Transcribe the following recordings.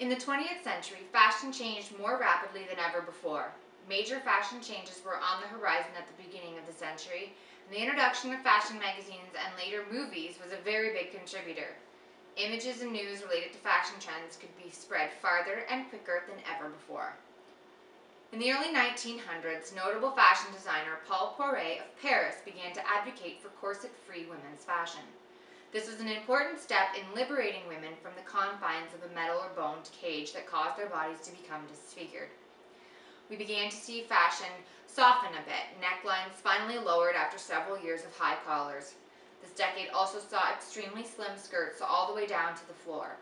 In the 20th century, fashion changed more rapidly than ever before. Major fashion changes were on the horizon at the beginning of the century, and the introduction of fashion magazines and later movies was a very big contributor. Images and news related to fashion trends could be spread farther and quicker than ever before. In the early 1900s, notable fashion designer Paul Poiret of Paris began to advocate for corset-free women's fashion. This was an important step in liberating women from the confines of a metal or boned cage that caused their bodies to become disfigured. We began to see fashion soften a bit, necklines finally lowered after several years of high collars. This decade also saw extremely slim skirts all the way down to the floor.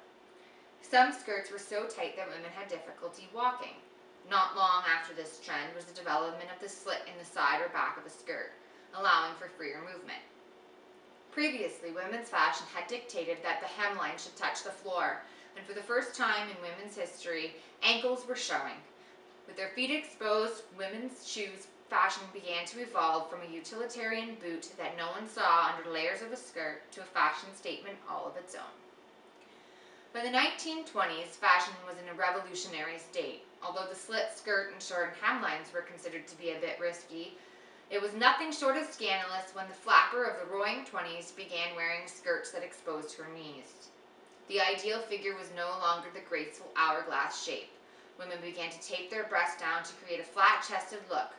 Some skirts were so tight that women had difficulty walking. Not long after this trend was the development of the slit in the side or back of a skirt, allowing for freer movement. Previously, women's fashion had dictated that the hemline should touch the floor, and for the first time in women's history, ankles were showing. With their feet exposed, women's shoes fashion began to evolve from a utilitarian boot that no one saw under layers of a skirt to a fashion statement all of its own. By the 1920s, fashion was in a revolutionary state. Although the slit skirt and short hemlines were considered to be a bit risky, it was nothing short of scandalous when the flapper of the roaring 20s began wearing skirts that exposed her knees. The ideal figure was no longer the graceful hourglass shape. Women began to tape their breasts down to create a flat-chested look.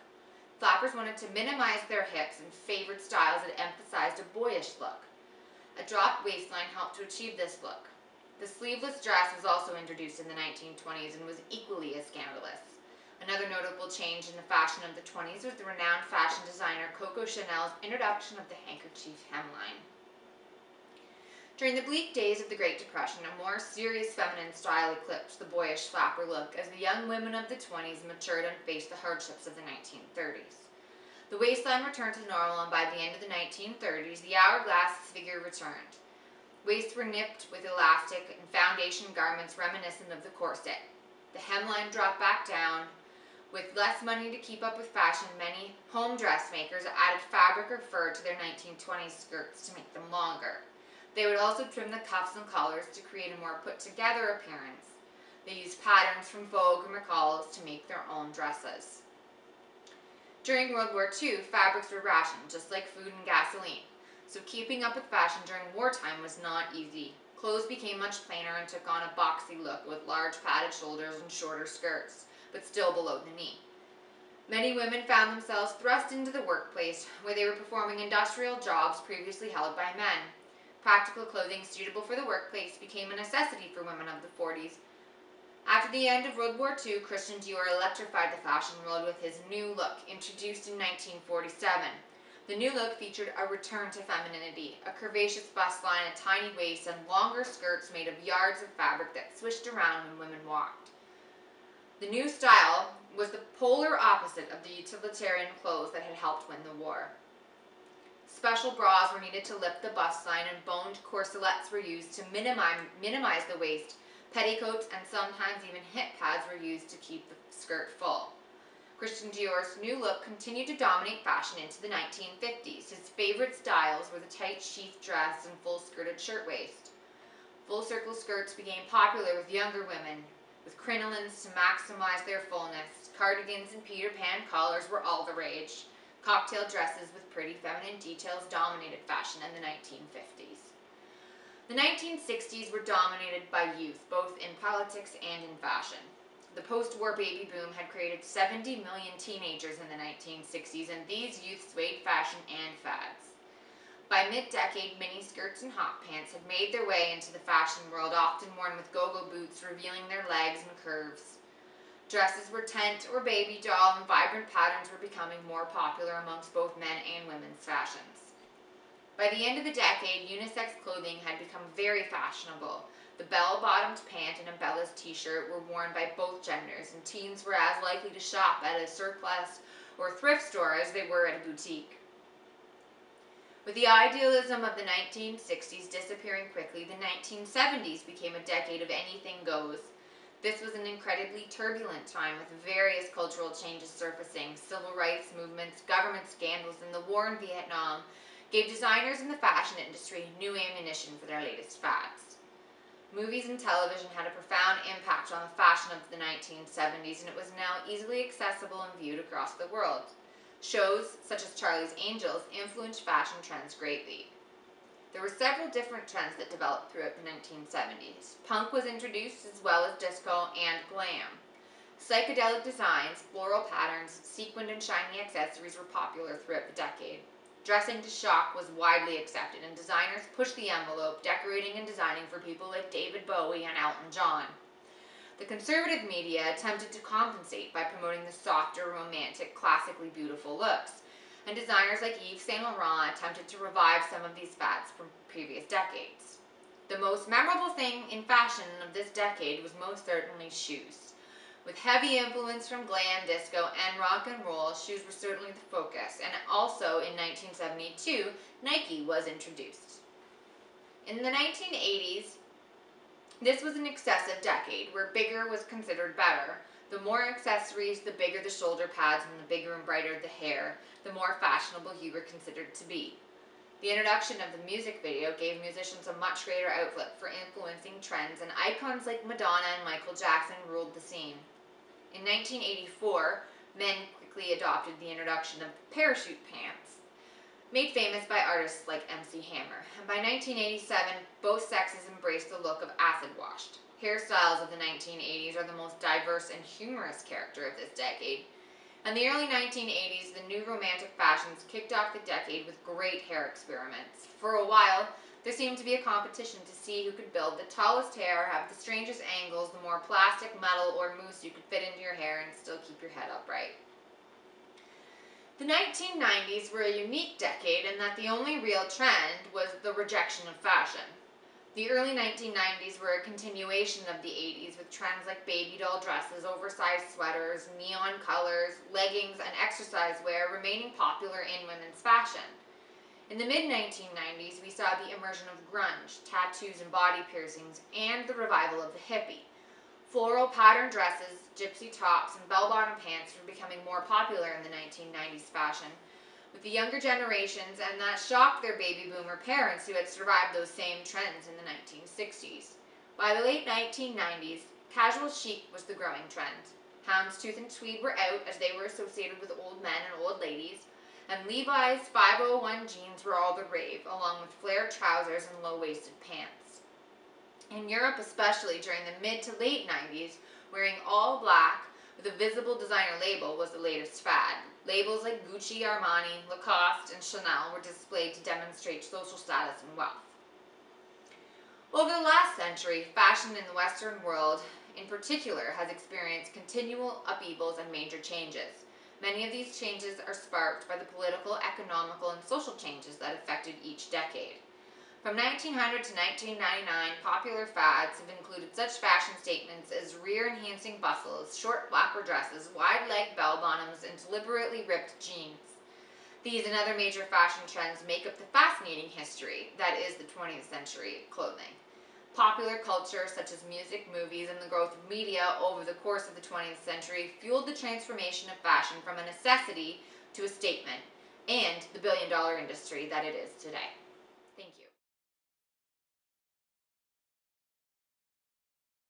Flappers wanted to minimize their hips and favored styles that emphasized a boyish look. A dropped waistline helped to achieve this look. The sleeveless dress was also introduced in the 1920s and was equally as scandalous. Another notable change in the fashion of the 20s was the renowned fashion designer Coco Chanel's introduction of the handkerchief hemline. During the bleak days of the Great Depression, a more serious feminine style eclipsed the boyish flapper look as the young women of the 20s matured and faced the hardships of the 1930s. The waistline returned to normal, and by the end of the 1930s, the hourglass figure returned. Waists were nipped with elastic and foundation garments reminiscent of the corset. The hemline dropped back down. With less money to keep up with fashion, many home dressmakers added fabric or fur to their 1920s skirts to make them longer. They would also trim the cuffs and collars to create a more put-together appearance. They used patterns from Vogue and McCall's to make their own dresses. During World War II, fabrics were rationed, just like food and gasoline. So keeping up with fashion during wartime was not easy. Clothes became much plainer and took on a boxy look with large padded shoulders and shorter skirts, but still below the knee. Many women found themselves thrust into the workplace, where they were performing industrial jobs previously held by men. Practical clothing suitable for the workplace became a necessity for women of the 40s. After the end of World War II, Christian Dior electrified the fashion world with his new look, introduced in 1947. The new look featured a return to femininity, a curvaceous bust line, a tiny waist, and longer skirts made of yards of fabric that swished around when women walked. The new style was the polar opposite of the utilitarian clothes that had helped win the war. Special bras were needed to lift the bust line, and boned corselets were used to minimize the waist. Petticoats and sometimes even hip pads were used to keep the skirt full. Christian Dior's new look continued to dominate fashion into the 1950s. His favorite styles were the tight sheath dress and full-skirted shirtwaist. Full-circle skirts became popular with younger women, with crinolines to maximize their fullness. Cardigans and Peter Pan collars were all the rage. Cocktail dresses with pretty feminine details dominated fashion in the 1950s. The 1960s were dominated by youth, both in politics and in fashion. The post-war baby boom had created 70 million teenagers in the 1960s, and these youth swayed fashion and fads. By mid-decade, miniskirts and hot pants had made their way into the fashion world, often worn with go-go boots revealing their legs and curves. Dresses were tent or baby doll, and vibrant patterns were becoming more popular amongst both men and women's fashions. By the end of the decade, unisex clothing had become very fashionable. The bell-bottomed pant and a bellas t-shirt were worn by both genders, and teens were as likely to shop at a surplus or thrift store as they were at a boutique. With the idealism of the 1960s disappearing quickly, the 1970s became a decade of anything goes. This was an incredibly turbulent time with various cultural changes surfacing. Civil rights movements, government scandals, and the war in Vietnam gave designers in the fashion industry new ammunition for their latest fads. Movies and television had a profound impact on the fashion of the 1970s, and it was now easily accessible and viewed across the world. Shows such as Charlie's Angels influenced fashion trends greatly. There were several different trends that developed throughout the 1970s. Punk was introduced, as well as disco and glam. Psychedelic designs, floral patterns, sequined and shiny accessories were popular throughout the decade. Dressing to shock was widely accepted, and designers pushed the envelope, decorating and designing for people like David Bowie and Elton John. The conservative media attempted to compensate by promoting the softer, romantic, classically beautiful looks, and designers like Yves Saint Laurent attempted to revive some of these fads from previous decades. The most memorable thing in fashion of this decade was most certainly shoes. With heavy influence from glam, disco, and rock and roll, shoes were certainly the focus, and also in 1972, Nike was introduced. In the 1980s, this was an excessive decade where bigger was considered better. The more accessories, the bigger the shoulder pads, and the bigger and brighter the hair, the more fashionable you were considered to be. The introduction of the music video gave musicians a much greater outlet for influencing trends, and icons like Madonna and Michael Jackson ruled the scene. In 1984, men quickly adopted the introduction of parachute pants, made famous by artists like MC Hammer. And by 1987, both sexes embraced the look of acid-washed. Hairstyles of the 1980s are the most diverse and humorous character of this decade. In the early 1980s, the new romantic fashions kicked off the decade with great hair experiments. For a while, there seemed to be a competition to see who could build the tallest hair, have the strangest angles, the more plastic, metal, or mousse you could fit into your hair and still keep your head upright. The 1990s were a unique decade in that the only real trend was the rejection of fashion. The early 1990s were a continuation of the 80s, with trends like baby doll dresses, oversized sweaters, neon colors, leggings, and exercise wear remaining popular in women's fashion. In the mid-1990s, we saw the immersion of grunge, tattoos and body piercings, and the revival of the hippie. Floral patterned dresses, gypsy tops, and bell-bottom pants were becoming more popular in the 1990s fashion, with the younger generations, and that shocked their baby boomer parents who had survived those same trends in the 1960s. By the late 1990s, casual chic was the growing trend. Houndstooth and tweed were out as they were associated with old men and old ladies, and Levi's 501 jeans were all the rave, along with flared trousers and low-waisted pants. In Europe, especially during the mid to late 90s, wearing all black with a visible designer label was the latest fad. Labels like Gucci, Armani, Lacoste, and Chanel were displayed to demonstrate social status and wealth. Over the last century, fashion in the Western world, in particular, has experienced continual upheavals and major changes. Many of these changes are sparked by the political, economical, and social changes that affected each decade. From 1900 to 1999, popular fads have included such fashion statements as rear-enhancing bustles, short flapper dresses, wide-leg bell-bottoms, and deliberately ripped jeans. These and other major fashion trends make up the fascinating history that is the 20th century clothing. Popular culture, such as music, movies, and the growth of media over the course of the 20th century fueled the transformation of fashion from a necessity to a statement, and the billion-dollar industry that it is today.